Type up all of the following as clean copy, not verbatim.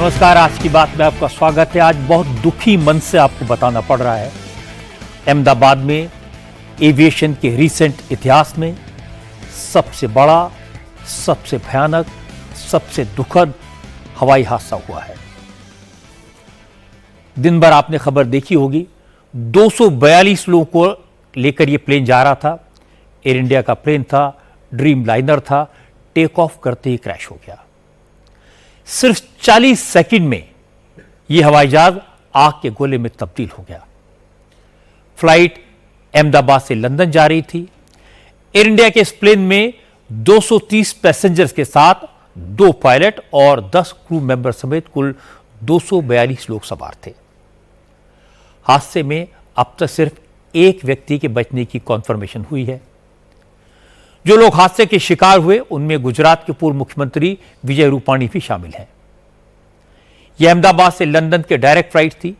नमस्कार। आज की बात में आपका स्वागत है। आज बहुत दुखी मन से आपको बताना पड़ रहा है, अहमदाबाद में एविएशन के रीसेंट इतिहास में सबसे बड़ा, सबसे भयानक, सबसे दुखद हवाई हादसा हुआ है। दिन भर आपने खबर देखी होगी, 242 लोगों को लेकर यह प्लेन जा रहा था। एयर इंडिया का प्लेन था, ड्रीम लाइनर था। टेक ऑफ करते ही क्रैश हो गया। सिर्फ 40 सेकंड में यह हवाई जहाज आग के गोले में तब्दील हो गया। फ्लाइट अहमदाबाद से लंदन जा रही थी। एयर इंडिया के इस प्लेन में 230 पैसेंजर्स के साथ 2 पायलट और 10 क्रू मेंबर समेत कुल 242 लोग सवार थे। हादसे में अब तक सिर्फ एक व्यक्ति के बचने की कॉन्फर्मेशन हुई है। जो लोग हादसे के शिकार हुए उनमें गुजरात के पूर्व मुख्यमंत्री विजय रूपाणी भी शामिल हैं। यह अहमदाबाद से लंदन के डायरेक्ट फ्लाइट थी।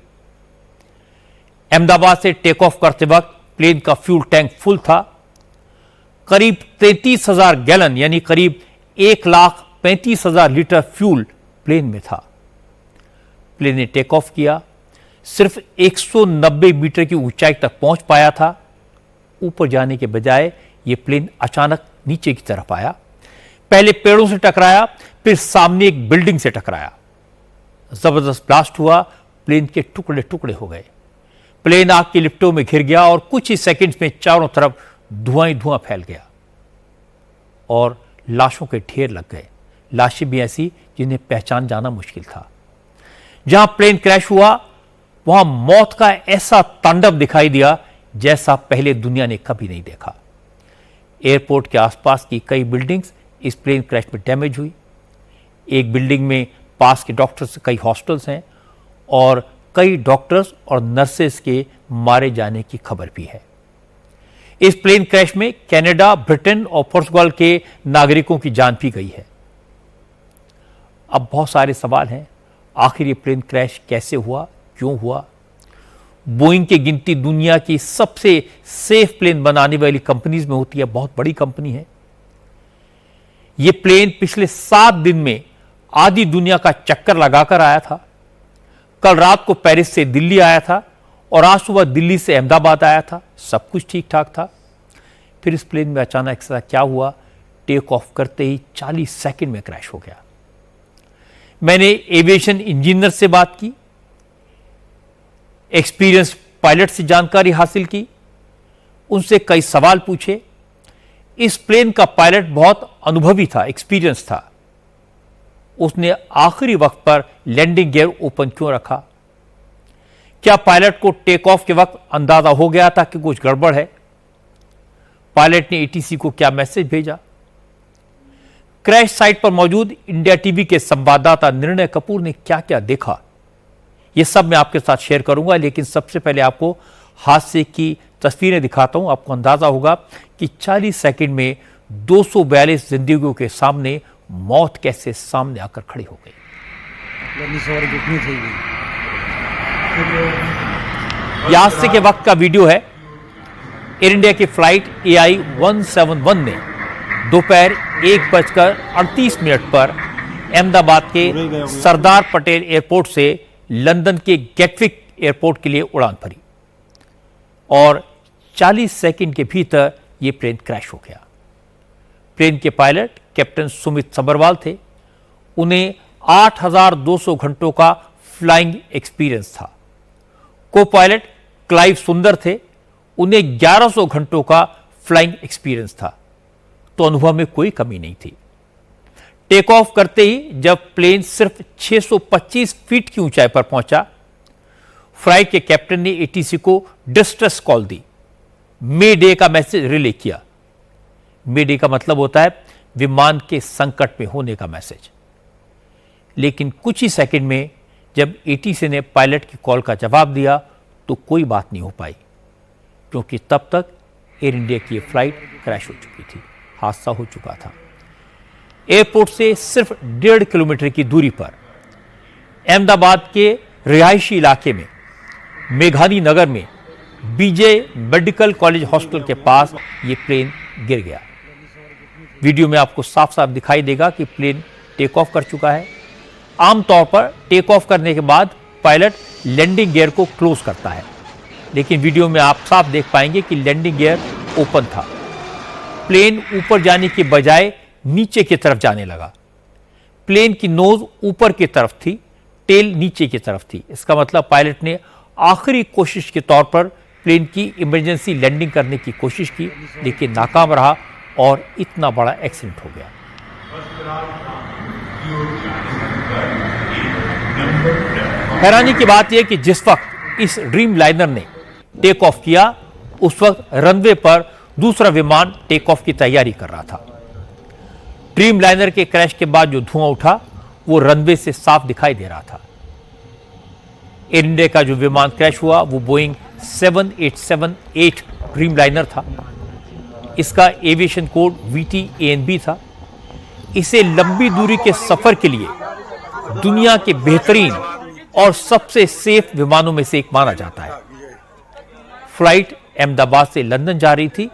अहमदाबाद से टेक ऑफ करते वक्त प्लेन का फ्यूल टैंक फुल था। करीब 33,000 गैलन यानी करीब 1,35,000 लीटर फ्यूल प्लेन में था। प्लेन ने टेक ऑफ किया, सिर्फ 190 मीटर की ऊंचाई तक पहुंच पाया था। ऊपर जाने के बजाय यह प्लेन अचानक नीचे की तरफ आया। पहले पेड़ों से टकराया, फिर सामने एक बिल्डिंग से टकराया। जबरदस्त ब्लास्ट हुआ, प्लेन के टुकड़े टुकड़े हो गए। प्लेन आग की लिपटों में घिर गया और कुछ ही सेकंड्स में चारों तरफ धुआं ही धुआं फैल गया और लाशों के ढेर लग गए। लाशें भी ऐसी जिन्हें पहचान जाना मुश्किल था। जहां प्लेन क्रैश हुआ वहां मौत का ऐसा तांडव दिखाई दिया जैसा पहले दुनिया ने कभी नहीं देखा। एयरपोर्ट के आसपास की कई बिल्डिंग्स इस प्लेन क्रैश में डैमेज हुई। एक बिल्डिंग में पास के डॉक्टर्स, कई हॉस्टल्स हैं और कई डॉक्टर्स और नर्सेस के मारे जाने की खबर भी है। इस प्लेन क्रैश में कनाडा, ब्रिटेन और पुर्तगाल के नागरिकों की जान भी गई है। अब बहुत सारे सवाल हैं। आखिर ये प्लेन क्रैश कैसे हुआ, क्यों हुआ? बोइंग की गिनती दुनिया की सबसे सेफ प्लेन बनाने वाली कंपनीज में होती है, बहुत बड़ी कंपनी है। यह प्लेन पिछले 7 दिन में आधी दुनिया का चक्कर लगाकर आया था। कल रात को पेरिस से दिल्ली आया था और आज सुबह दिल्ली से अहमदाबाद आया था। सब कुछ ठीक ठाक था। फिर इस प्लेन में अचानक ऐसा क्या हुआ, टेक ऑफ करते ही 40 सेकंड में क्रैश हो गया। मैंने एविएशन इंजीनियर से बात की, एक्सपीरियंस पायलट से जानकारी हासिल की, उनसे कई सवाल पूछे। इस प्लेन का पायलट बहुत अनुभवी था, एक्सपीरियंस था। उसने आखिरी वक्त पर लैंडिंग गियर ओपन क्यों रखा? क्या पायलट को टेक ऑफ के वक्त अंदाजा हो गया था कि कुछ गड़बड़ है? पायलट ने एटीसी को क्या मैसेज भेजा? क्रैश साइट पर मौजूद इंडिया टीवी के संवाददाता निर्णय कपूर ने क्या क्या देखा, यह सब मैं आपके साथ शेयर करूंगा। लेकिन सबसे पहले आपको हादसे की तस्वीरें दिखाता हूं। आपको अंदाजा होगा कि 40 सेकंड में 242 जिंदगियों के सामने मौत कैसे सामने आकर खड़ी हो गई। यह हादसे के वक्त का वीडियो है। एयर इंडिया की फ्लाइट AI 171 ने दोपहर 1:38 पर अहमदाबाद के सरदार पटेल एयरपोर्ट से लंदन के गैटविक एयरपोर्ट के लिए उड़ान भरी और 40 सेकंड के भीतर यह प्लेन क्रैश हो गया। प्लेन के पायलट कैप्टन सुमित सबरवाल थे। उन्हें 8,200 घंटों का फ्लाइंग एक्सपीरियंस था। को पायलट क्लाइव सुंदर थे। उन्हें 1100 घंटों का फ्लाइंग एक्सपीरियंस था, तो अनुभव में कोई कमी नहीं थी। टेक ऑफ करते ही जब प्लेन सिर्फ 625 फीट की ऊंचाई पर पहुंचा, फ्लाइट के कैप्टन ने एटीसी को डिस्ट्रेस कॉल दी, मे डे का मैसेज रिले किया। मे डे का मतलब होता है विमान के संकट में होने का मैसेज। लेकिन कुछ ही सेकंड में जब एटीसी ने पायलट की कॉल का जवाब दिया तो कोई बात नहीं हो पाई, क्योंकि तब तक एयर इंडिया की फ्लाइट क्रैश हो चुकी थी, हादसा हो चुका था। एयरपोर्ट से सिर्फ 1.5 किलोमीटर की दूरी पर अहमदाबाद के रिहायशी इलाके में मेघानी नगर में बीजे मेडिकल कॉलेज हॉस्टल के पास यह प्लेन गिर गया। वीडियो में आपको साफ साफ दिखाई देगा कि प्लेन टेक ऑफ कर चुका है। आमतौर पर टेक ऑफ करने के बाद पायलट लैंडिंग गियर को क्लोज करता है, लेकिन वीडियो में आप साफ देख पाएंगे कि लैंडिंग गियर ओपन था। प्लेन ऊपर जाने के बजाय नीचे की तरफ जाने लगा। प्लेन की नोज ऊपर की तरफ थी, टेल नीचे की तरफ थी। इसका मतलब पायलट ने आखिरी कोशिश के तौर पर प्लेन की इमरजेंसी लैंडिंग करने की कोशिश की, लेकिन नाकाम रहा और इतना बड़ा एक्सीडेंट हो गया। हैरानी की बात यह कि जिस वक्त इस ड्रीम लाइनर ने टेक ऑफ किया, उस वक्त रनवे पर दूसरा विमान टेक ऑफ की तैयारी कर रहा था। ड्रीम लाइनर के क्रैश के बाद जो धुआं उठा वो रनवे से साफ दिखाई दे रहा था। एयर इंडिया का जो विमान क्रैश हुआ वो बोइंग 7878 ड्रीम लाइनर था। इसका एविएशन कोड VTANB था। इसे लंबी दूरी के सफर के लिए दुनिया के बेहतरीन और सबसे सेफ विमानों में से एक माना जाता है। फ्लाइट अहमदाबाद से लंदन जा रही थी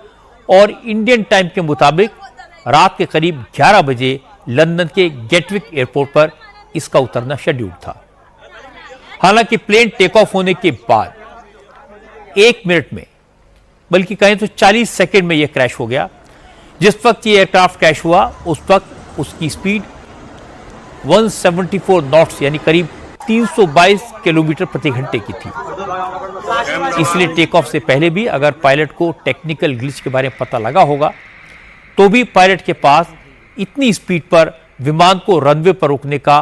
और इंडियन टाइम के मुताबिक रात के करीब 11 बजे लंदन के गेटविक एयरपोर्ट पर इसका उतरना शेड्यूल था। हालांकि प्लेन टेक ऑफ होने के बाद 1 मिनट में, बल्कि कहें तो 40 सेकंड में यह क्रैश हो गया। जिस वक्त ये एयरक्राफ्ट क्रैश हुआ उस वक्त उसकी स्पीड 174 नॉट्स यानी करीब 322 किलोमीटर प्रति घंटे की थी। इसलिए टेक ऑफ से पहले भी अगर पायलट को टेक्निकल ग्लिच के बारे में पता लगा होगा तो भी पायलट के पास इतनी स्पीड पर विमान को रनवे पर रोकने का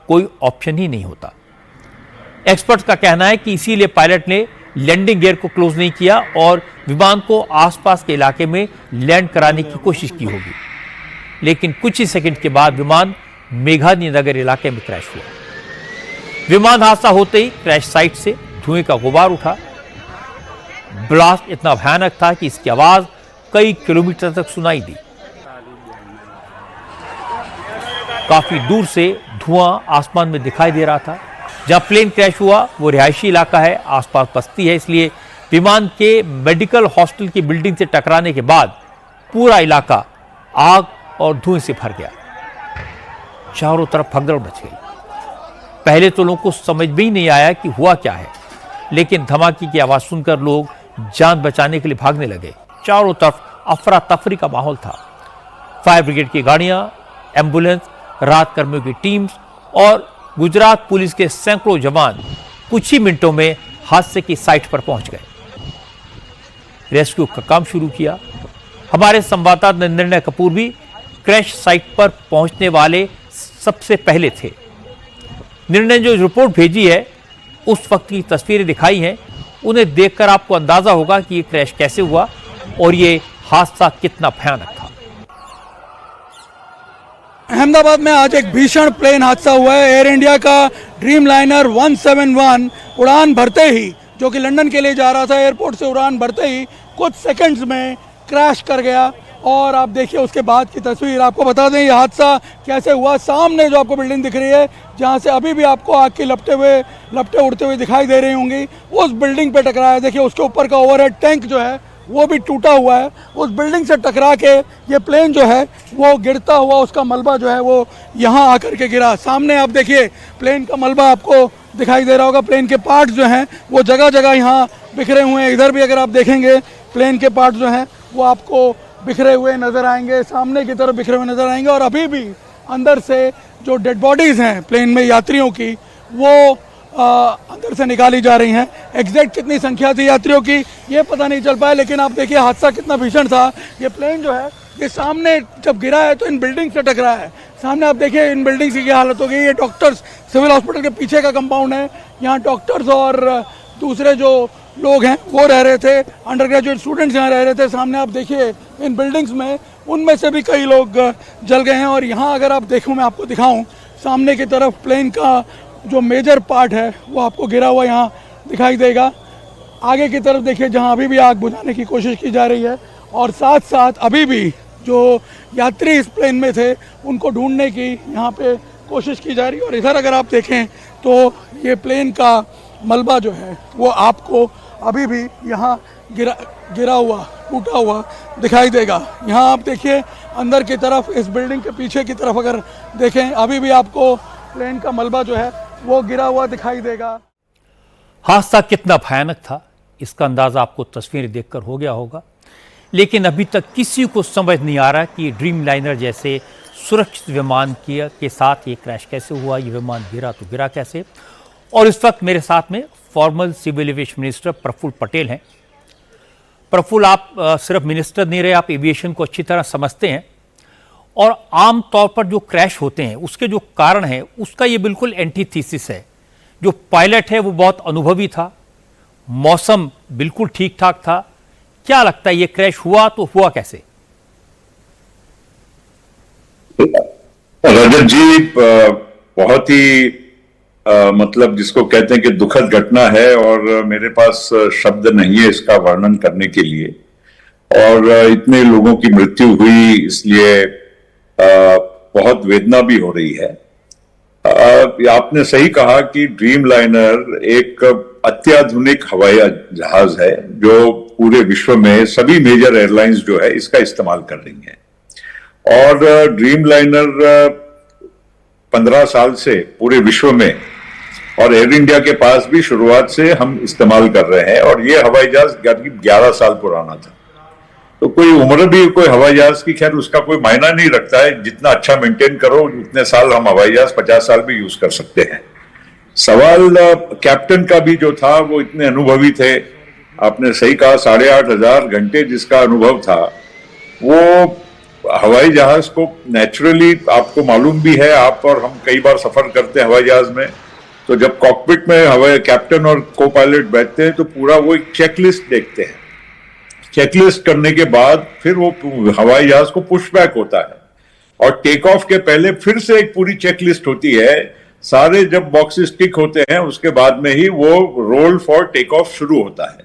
कोई ऑप्शन ही नहीं होता। एक्सपर्ट्स का कहना है कि इसीलिए पायलट ने लैंडिंग गियर को क्लोज नहीं किया और विमान को आसपास के इलाके में लैंड कराने की कोशिश की होगी, लेकिन कुछ ही सेकंड के बाद विमान मेघानी नगर इलाके में क्रैश हुआ। विमान हादसा होते ही क्रैश साइट से धुएं का गुबार उठा। ब्लास्ट इतना भयानक था कि इसकी आवाज कई किलोमीटर तक सुनाई दी। काफी दूर से धुआं आसमान में दिखाई दे रहा था। जहां प्लेन क्रैश हुआ वो रिहायशी इलाका है, आसपास बस्ती है, इसलिए विमान के मेडिकल हॉस्टल की बिल्डिंग से टकराने के बाद पूरा इलाका आग और धुएं से भर गया। चारों तरफ भगदड़ मच गई। पहले तो लोगों को समझ में ही नहीं आया कि हुआ क्या है, लेकिन धमाके की आवाज सुनकर लोग जान बचाने के लिए भागने लगे। चारों तरफ अफरा तफरी का माहौल था। फायर ब्रिगेड की गाड़ियां, एम्बुलेंस, राहत कर्मियों की टीम्स और गुजरात पुलिस के सैकड़ों जवान कुछ ही मिनटों में हादसे की साइट पर पहुंच गए। रेस्क्यू का काम शुरू किया। हमारे संवाददाता निर्णय कपूर भी क्रैश साइट पर पहुंचने वाले सबसे पहले थे। निर्णय जो रिपोर्ट भेजी है उस वक्त की तस्वीरें दिखाई हैं, उन्हें देखकर आपको अंदाजा होगा कि ये क्रैश कैसे हुआ और ये हादसा कितना भयानक था। अहमदाबाद में आज एक भीषण प्लेन हादसा हुआ है। एयर इंडिया का ड्रीम लाइनर 171 उड़ान भरते ही, जो कि लंदन के लिए जा रहा था, एयरपोर्ट से उड़ान भरते ही कुछ सेकंड्स में क्रैश कर गया। और आप देखिए उसके बाद की तस्वीर। आपको बता दें ये हादसा कैसे हुआ। सामने जो आपको बिल्डिंग दिख रही है, जहां से अभी भी आपको आग की लपटें उड़ते हुए दिखाई दे रही होंगी, उस बिल्डिंग पे टकराया। देखिए उसके ऊपर का ओवरहेड टैंक जो है वो भी टूटा हुआ है। उस बिल्डिंग से टकरा के ये प्लेन जो है वो गिरता हुआ, उसका मलबा जो है वो यहाँ आकर के गिरा। सामने आप देखिए प्लेन का मलबा आपको दिखाई दे रहा होगा। प्लेन के पार्ट्स जो हैं वो जगह जगह यहाँ बिखरे हुए हैं। इधर भी अगर आप देखेंगे प्लेन के पार्ट्स जो हैं वो आपको बिखरे हुए नज़र आएंगे, सामने की तरफ बिखरे हुए नज़र आएंगे। और अभी भी अंदर से जो डेड बॉडीज़ हैं प्लेन में यात्रियों की, वो अंदर से निकाली जा रही हैं। एग्जैक्ट कितनी संख्या थी यात्रियों की ये पता नहीं चल पाया, लेकिन आप देखिए हादसा कितना भीषण था। ये प्लेन जो है ये सामने जब गिरा है तो इन बिल्डिंग से टकरा है। सामने आप देखिए इन बिल्डिंग्स की क्या हालत हो गई। ये डॉक्टर्स सिविल हॉस्पिटल के पीछे का कंपाउंड है। यहाँ डॉक्टर्स और दूसरे जो लोग हैं वो रह रहे थे, अंडर ग्रेजुएट स्टूडेंट्स यहाँ रह रहे थे। सामने आप देखिए इन बिल्डिंग्स में, उनमें से भी कई लोग जल गए हैं। और यहाँ अगर आप देखूँ, मैं आपको दिखाऊँ, सामने की तरफ प्लेन का जो मेजर पार्ट है वो आपको गिरा हुआ यहाँ दिखाई देगा। आगे की तरफ देखिए जहाँ अभी भी आग बुझाने की कोशिश की जा रही है, और साथ साथ अभी भी जो यात्री इस प्लेन में थे उनको ढूंढने की यहाँ पे कोशिश की जा रही है। और इधर अगर आप देखें तो ये प्लेन का मलबा जो है वो आपको अभी भी यहाँ गिरा हुआ, टूटा हुआ दिखाई देगा। यहाँ आप देखिए अंदर की तरफ, इस बिल्डिंग के पीछे की तरफ अगर देखें, अभी भी आपको प्लेन का मलबा जो है वो गिरा हुआ दिखाई देगा। हादसा कितना भयानक था इसका अंदाज़ा आपको तस्वीरें देखकर हो गया होगा, लेकिन अभी तक किसी को समझ नहीं आ रहा कि ड्रीम लाइनर जैसे सुरक्षित विमान के साथ ये क्रैश कैसे हुआ, ये विमान गिरा तो गिरा कैसे। और इस वक्त मेरे साथ में formal civil aviation minister Praful Patel हैं। प्रफुल्ल, आप सिर्फ मिनिस्टर नहीं रहे, आप एविएशन को अच्छी तरह समझते हैं और आम तौर पर जो क्रैश होते हैं उसके जो कारण है उसका ये बिल्कुल एंटीथीसिस है। जो पायलट है वो बहुत अनुभवी था, मौसम बिल्कुल ठीक ठाक था। क्या लगता है ये क्रैश हुआ तो हुआ कैसे? रजत जी, बहुत ही मतलब जिसको कहते हैं कि दुखद घटना है और मेरे पास शब्द नहीं है इसका वर्णन करने के लिए। और इतने लोगों की मृत्यु हुई इसलिए बहुत वेदना भी हो रही है। आपने सही कहा कि ड्रीम लाइनर एक अत्याधुनिक हवाई जहाज है जो पूरे विश्व में सभी मेजर एयरलाइंस जो है इसका इस्तेमाल कर रही हैं। और ड्रीम लाइनर 15 साल से पूरे विश्व में और एयर इंडिया के पास भी शुरुआत से हम इस्तेमाल कर रहे हैं। और ये हवाई जहाज 11 साल पुराना था, तो कोई उम्र भी कोई हवाई जहाज की खैर उसका कोई मायना नहीं रखता है। जितना अच्छा मेंटेन करो उतने साल हम हवाई जहाज 50 साल भी यूज कर सकते हैं। सवाल कैप्टन का भी जो था वो इतने अनुभवी थे। आपने सही कहा, 8,500 घंटे जिसका अनुभव था वो हवाई जहाज को नेचुरली, आपको मालूम भी है, आप और हम कई बार सफर करते हैं हवाई जहाज में, तो जब कॉकपिट में हवाई कैप्टन और को पायलट बैठते हैं तो पूरा वो एक चेकलिस्ट देखते हैं। चेकलिस्ट करने के बाद फिर वो हवाई जहाज को पुशबैक होता है और टेक ऑफ के पहले फिर से एक पूरी चेकलिस्ट होती है। सारे जब बॉक्सेस टिक होते हैं उसके बाद में ही वो रोल फॉर टेक ऑफ शुरू होता है।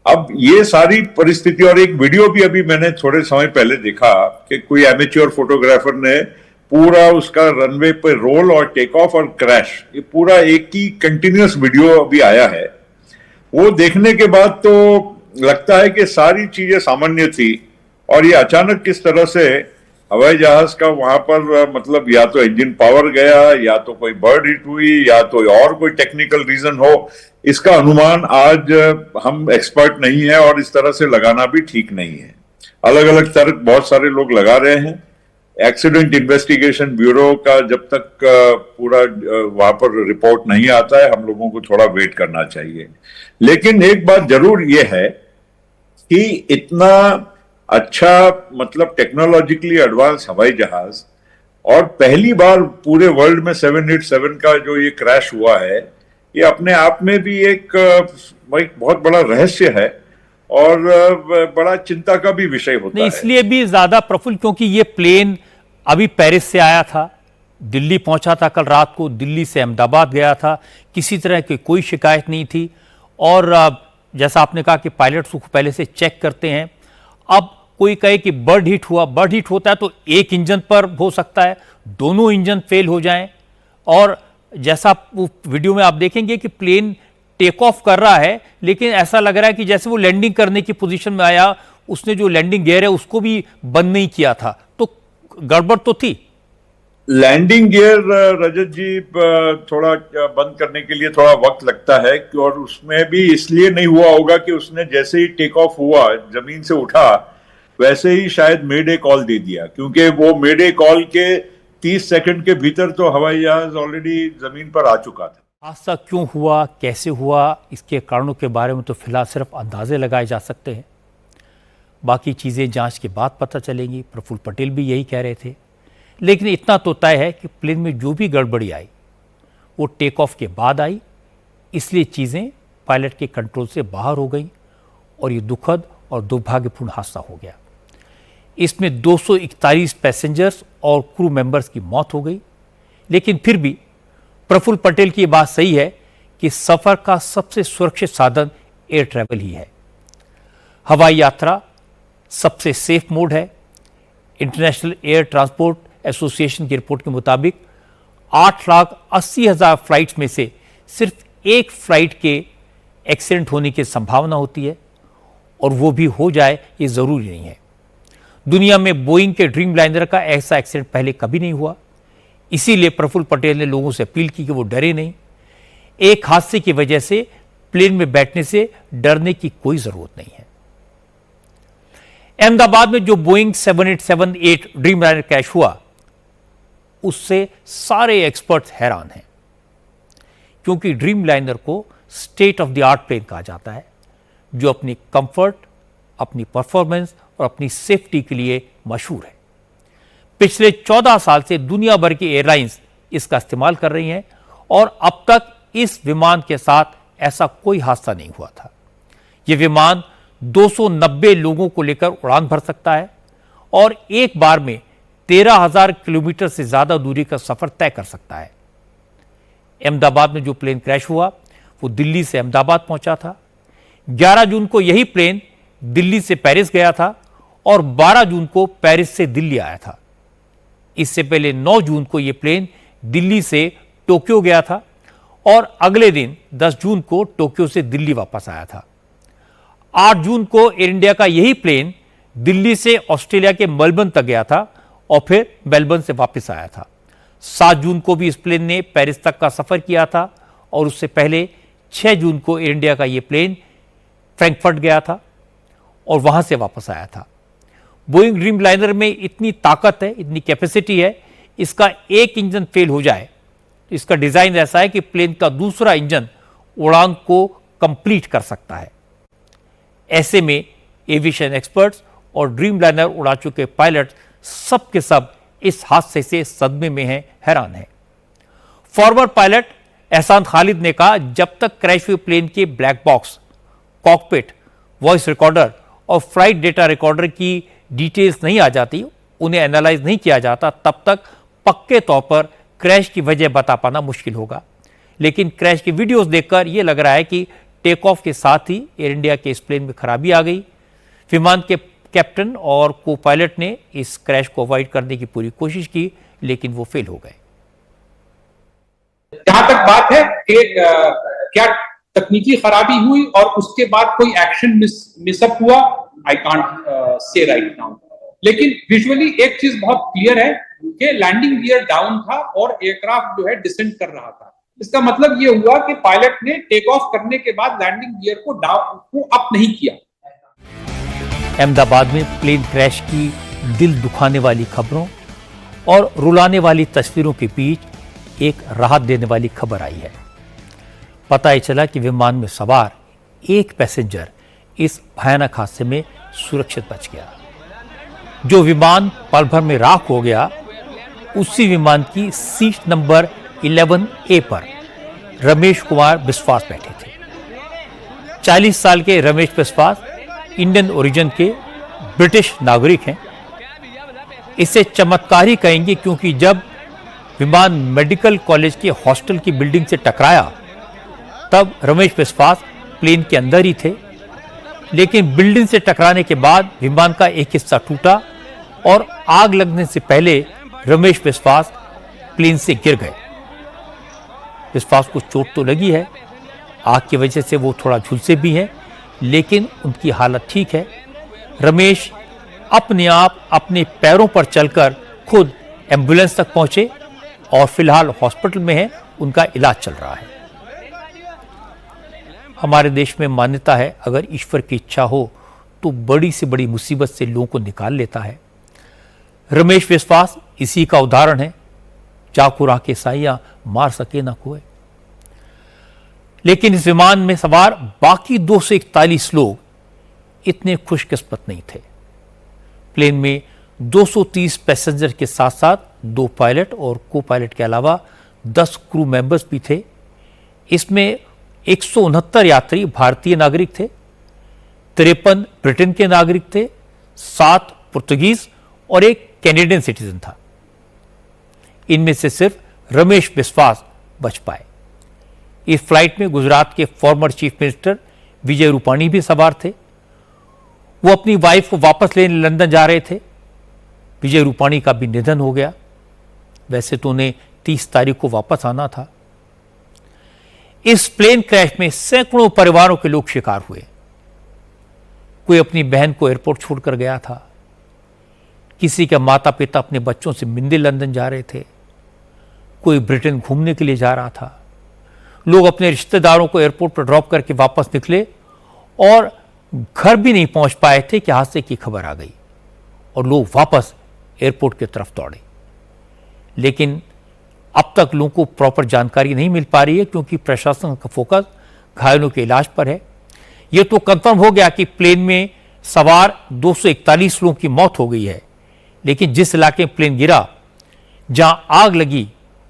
अब ये सारी परिस्थिति, और एक वीडियो भी अभी मैंने थोड़े समय पहले देखा कि कोई एमेच्योर फोटोग्राफर ने पूरा उसका रनवे पे रोल और टेक ऑफ और क्रैश, ये पूरा एक ही कंटिन्यूअस वीडियो अभी आया है। वो देखने के बाद तो लगता है कि सारी चीजें सामान्य थी और ये अचानक किस तरह से हवाई जहाज का वहां पर मतलब या तो इंजन पावर गया या तो कोई बर्ड हिट हुई या तो और कोई टेक्निकल रीजन हो, इसका अनुमान आज हम एक्सपर्ट नहीं है और इस तरह से लगाना भी ठीक नहीं है। अलग अलग तर्क बहुत सारे लोग लगा रहे हैं। एक्सीडेंट इन्वेस्टिगेशन ब्यूरो का जब तक पूरा वहां पर रिपोर्ट नहीं आता है हम लोगों को थोड़ा वेट करना चाहिए। लेकिन एक बात जरूर ये है कि इतना अच्छा मतलब टेक्नोलॉजिकली एडवांस हवाई जहाज और पहली बार पूरे वर्ल्ड में 787 का जो ये क्रैश हुआ है, ये अपने आप में भी एक बहुत बड़ा रहस्य है और बड़ा चिंता का भी विषय होता है। इसलिए भी ज्यादा प्रफुल्ल क्योंकि ये प्लेन अभी पेरिस से आया था, दिल्ली पहुंचा था कल रात को, दिल्ली से अहमदाबाद गया था, किसी तरह की कोई शिकायत नहीं थी। और जैसा आपने कहा कि पायलट्स को पहले से चेक करते हैं। अब कोई कहे कि बर्ड हिट हुआ, बर्ड हिट होता है तो एक इंजन पर हो सकता है, दोनों इंजन फेल हो जाएं। और जैसा वीडियो में आप देखेंगे कि प्लेन टेक ऑफ कर रहा है लेकिन ऐसा लग रहा है कि जैसे वो लैंडिंग करने की पोजीशन में आया, उसने जो लैंडिंग गियर है उसको भी बंद नहीं किया था, तो गड़बड़ तो थी। लैंडिंग गियर रजत जी थोड़ा बंद करने के लिए थोड़ा वक्त लगता है और उसमें भी इसलिए नहीं हुआ होगा कि उसने जैसे ही टेक ऑफ हुआ, जमीन से उठा, वैसे ही शायद मेडे कॉल दे दिया, क्योंकि वो मेडे कॉल के 30 सेकंड के भीतर तो हवाई जहाज ऑलरेडी जमीन पर आ चुका था। हादसा क्यों हुआ, कैसे हुआ, इसके कारणों के बारे में तो फिलहाल सिर्फ अंदाजे लगाए जा सकते हैं। बाकी चीज़ें जांच के बाद पता चलेंगी। प्रफुल्ल पटेल भी यही कह रहे थे। लेकिन इतना तो तय है कि प्लेन में जो भी गड़बड़ी आई वो टेक ऑफ के बाद आई, इसलिए चीज़ें पायलट के कंट्रोल से बाहर हो गई और ये दुखद और दुर्भाग्यपूर्ण हादसा हो गया। इसमें 241 पैसेंजर्स और क्रू मेंबर्स की मौत हो गई। लेकिन फिर भी प्रफुल्ल पटेल की बात सही है कि सफ़र का सबसे सुरक्षित साधन एयर ट्रैवल ही है। हवाई यात्रा सबसे सेफ मोड है। इंटरनेशनल एयर ट्रांसपोर्ट एसोसिएशन की रिपोर्ट के मुताबिक 8,80,000 फ्लाइट्स में से सिर्फ एक फ्लाइट के एक्सीडेंट होने की संभावना होती है और वो भी हो जाए ये ज़रूरी नहीं है। दुनिया में बोइंग के ड्रीम लाइनर का ऐसा एक्सीडेंट पहले कभी नहीं हुआ। इसीलिए प्रफुल्ल पटेल ने लोगों से अपील की कि वो डरे नहीं। एक हादसे की वजह से प्लेन में बैठने से डरने की कोई जरूरत नहीं है। अहमदाबाद में जो बोइंग 7878 ड्रीम लाइनर क्रैश हुआ, उससे सारे एक्सपर्ट्स हैरान हैं, क्योंकि ड्रीम लाइनर को state of the art plane कहा जाता है, जो अपनी कंफर्ट, अपनी परफॉर्मेंस और अपनी सेफ्टी के लिए मशहूर है। पिछले 14 साल से दुनिया भर की एयरलाइंस इसका इस्तेमाल कर रही हैं और अब तक इस विमान के साथ ऐसा कोई हादसा नहीं हुआ था। यह विमान 290 लोगों को लेकर उड़ान भर सकता है और एक बार में 13,000 किलोमीटर से ज्यादा दूरी का सफर तय कर सकता है। अहमदाबाद में जो प्लेन क्रैश हुआ वो दिल्ली से अहमदाबाद पहुंचा था। 11 जून को यही प्लेन दिल्ली से पेरिस गया था और 12 जून को पेरिस से दिल्ली आया था। इससे पहले 9 जून को यह प्लेन दिल्ली से टोक्यो गया था और अगले दिन 10 जून को टोक्यो से दिल्ली वापस आया था। 8 जून को एयर इंडिया का यही प्लेन दिल्ली से ऑस्ट्रेलिया के मेलबर्न तक गया था और फिर मेलबर्न से वापस आया था। 7 जून को भी इस प्लेन ने पेरिस तक का सफर किया था और उससे पहले 6 जून को एयर इंडिया का यह प्लेन फ्रैंकफर्ट गया था और वहां से वापस आया था। बोइंग ड्रीम लाइनर में इतनी ताकत है, इतनी कैपेसिटी है, इसका एक इंजन फेल हो जाए, इसका डिजाइन ऐसा है कि प्लेन का दूसरा इंजन उड़ान को कंप्लीट कर सकता है। ऐसे में एविएशन एक्सपर्ट्स और ड्रीम लाइनर उड़ा चुके पायलट सब के सब इस हादसे से सदमे में हैं, हैरान हैं। फॉर्मर पायलट एहसान खालिद ने कहा, जब तक क्रैश हुए प्लेन के black box, cockpit, voice recorder और फ्लाइट डेटा रिकॉर्डर की डिटेल्स नहीं आ जाती, उन्हें एनालाइज नहीं किया जाता, तब तक पक्के तौर पर क्रैश की वजह बता पाना मुश्किल होगा। लेकिन क्रैश की वीडियोस देखकर यह लग रहा है कि टेक ऑफ के साथ ही एयर इंडिया के इस प्लेन में खराबी आ गई। विमान के कैप्टन और को पायलट ने इस क्रैश को अवॉइड करने की पूरी कोशिश की, लेकिन वो फेल हो गए। जहां तक बात है कि क्या तकनीकी खराबी हुई और उसके बाद कोई एक्शन मिसअप हुआ, I can't say right now. लेकिन विजुअली एक चीज बहुत क्लियर है कि लैंडिंग गियर डाउन था और एयरक्राफ्ट जो है डिसेंड कर रहा था। इसका मतलब यह हुआ कि पायलट ने टेक ऑफ करने के बाद लैंडिंग गियर को अप नहीं किया। अहमदाबाद में प्लेन क्रैश की दिल दुखाने वाली खबरों और रुलाने वाली तस्वीरों के बीच एक राहत देने वाली खबर आई है। पता ही चला कि विमान में सवार एक पैसेंजर इस भयानक हादसे में सुरक्षित बच गया। जो विमान पल भर में राख हो गया, उसी विमान की सीट नंबर 11A पर रमेश कुमार बिस्वास बैठे थे। 40 साल के रमेश बिस्वास इंडियन ओरिजिन के ब्रिटिश नागरिक हैं। इसे चमत्कार ही कहेंगे, क्योंकि जब विमान मेडिकल कॉलेज के हॉस्टल की बिल्डिंग से टकराया तब रमेश बिस्वास प्लेन के अंदर ही थे, लेकिन बिल्डिंग से टकराने के बाद विमान का एक हिस्सा टूटा और आग लगने से पहले रमेश बिस्वास प्लेन से गिर गए। बिस्वास को चोट तो लगी है, आग की वजह से वो थोड़ा झुलसे भी हैं, लेकिन उनकी हालत ठीक है। रमेश अपने आप अपने पैरों पर चलकर खुद एम्बुलेंस तक पहुंचे और फिलहाल हॉस्पिटल में हैं, उनका इलाज चल रहा है। हमारे देश में मान्यता है, अगर ईश्वर की इच्छा हो तो बड़ी से बड़ी मुसीबत से लोगों को निकाल लेता है। रमेश बिस्वास इसी का उदाहरण है। चाकू राखे साइया मार सके ना कोई। लेकिन इस विमान में सवार बाकी 241 लोग इतने खुशकिस्मत नहीं थे। प्लेन में 230 पैसेंजर के साथ साथ 2 पायलट और को पायलट के अलावा 10 क्रू मेंबर्स भी थे। इसमें 169 यात्री भारतीय नागरिक थे, 53 ब्रिटेन के नागरिक थे, 7 पुर्तगीज और 1 कैनेडियन सिटीजन था। इनमें से सिर्फ रमेश बिस्वास बच पाए। इस फ्लाइट में गुजरात के former chief minister Vijay Rupani भी सवार थे। वो अपनी वाइफ को वापस लेने लंदन जा रहे थे। विजय रूपाणी का भी निधन हो गया। वैसे तो उन्हें 30 तारीख को वापस आना था। इस प्लेन क्रैश में सैकड़ों परिवारों के लोग शिकार हुए। कोई अपनी बहन को एयरपोर्ट छोड़कर गया था, किसी के माता पिता अपने बच्चों से मिलने लंदन जा रहे थे, कोई ब्रिटेन घूमने के लिए जा रहा था, लोग अपने रिश्तेदारों को एयरपोर्ट पर ड्रॉप करके वापस निकले और घर भी नहीं पहुंच पाए थे कि हादसे की खबर आ गई और लोग वापस एयरपोर्ट की तरफ दौड़े। लेकिन अब तक लोगों को प्रॉपर जानकारी नहीं मिल पा रही है क्योंकि प्रशासन का फोकस घायलों के इलाज पर है। यह तो कंफर्म हो गया कि प्लेन में सवार 241 लोगों की मौत हो गई है, लेकिन जिस इलाके में प्लेन गिरा, जहां आग लगी,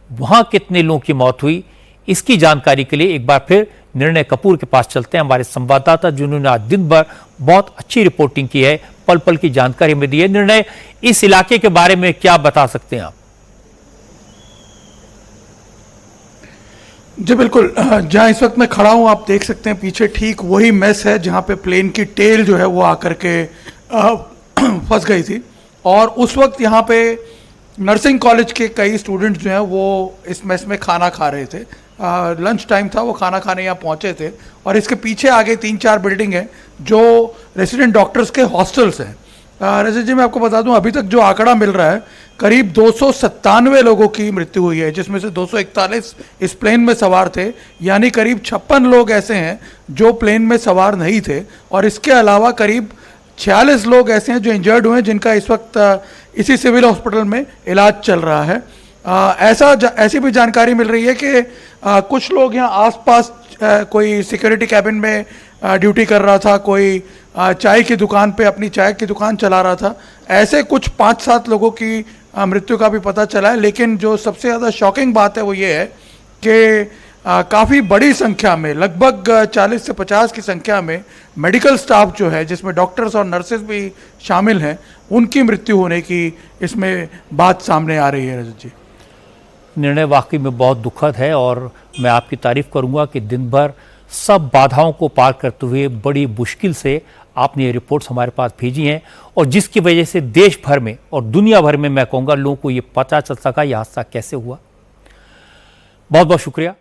वहां कितने लोगों की मौत हुई, इसकी जानकारी के लिए एक बार फिर निर्णय कपूर के पास चलते हैं, हमारे संवाददाता जिन्होंने आज दिन भर बहुत अच्छी रिपोर्टिंग की है, पल पल की जानकारी हमें दी है। निर्णय, इस इलाके के बारे में क्या बता सकते हैं आप? जी बिल्कुल, जहां इस वक्त मैं खड़ा हूं आप देख सकते हैं पीछे ठीक वही मेस है जहां पे प्लेन की टेल जो है वो आकर के फंस गई थी और उस वक्त यहां पे नर्सिंग कॉलेज के कई स्टूडेंट्स जो हैं वो इस मेस में खाना खा रहे थे। लंच टाइम था, वो खाना खाने यहाँ पहुंचे थे और इसके पीछे आगे 3-4 बिल्डिंग हैं जो रेसिडेंट डॉक्टर्स के हॉस्टल्स हैं। रजत जी, मैं आपको बता दूं अभी तक जो आंकड़ा मिल रहा है करीब 297 लोगों की मृत्यु हुई है, जिसमें से 241 इस प्लेन में सवार थे, यानी करीब 56 लोग ऐसे हैं जो प्लेन में सवार नहीं थे और इसके अलावा करीब 46 लोग ऐसे हैं जो इंजर्ड हुए हैं जिनका इस वक्त इसी सिविल हॉस्पिटल में इलाज चल रहा है। ऐसी भी जानकारी मिल रही है कि कुछ लोग यहाँ आसपास कोई सिक्योरिटी कैबिन में ड्यूटी कर रहा था, कोई चाय की दुकान पे अपनी चाय की दुकान चला रहा था। ऐसे कुछ 5-7 लोगों की मृत्यु का भी पता चला है, लेकिन जो सबसे ज़्यादा शॉकिंग बात है वो ये है कि काफ़ी बड़ी संख्या में, लगभग 40 से 50 की संख्या में मेडिकल स्टाफ जो है, जिसमें डॉक्टर्स और नर्सेज भी शामिल हैं, उनकी मृत्यु होने की इसमें बात सामने आ रही है। रजत जी, निर्णय वाकई में बहुत दुखद है और मैं आपकी तारीफ करूंगा कि दिन भर सब बाधाओं को पार करते हुए बड़ी मुश्किल से आपने ये रिपोर्ट्स हमारे पास भेजी हैं और जिसकी वजह से देश भर में और दुनिया भर में मैं कहूँगा लोगों को ये पता चल सका यह हादसा कैसे हुआ। बहुत बहुत शुक्रिया।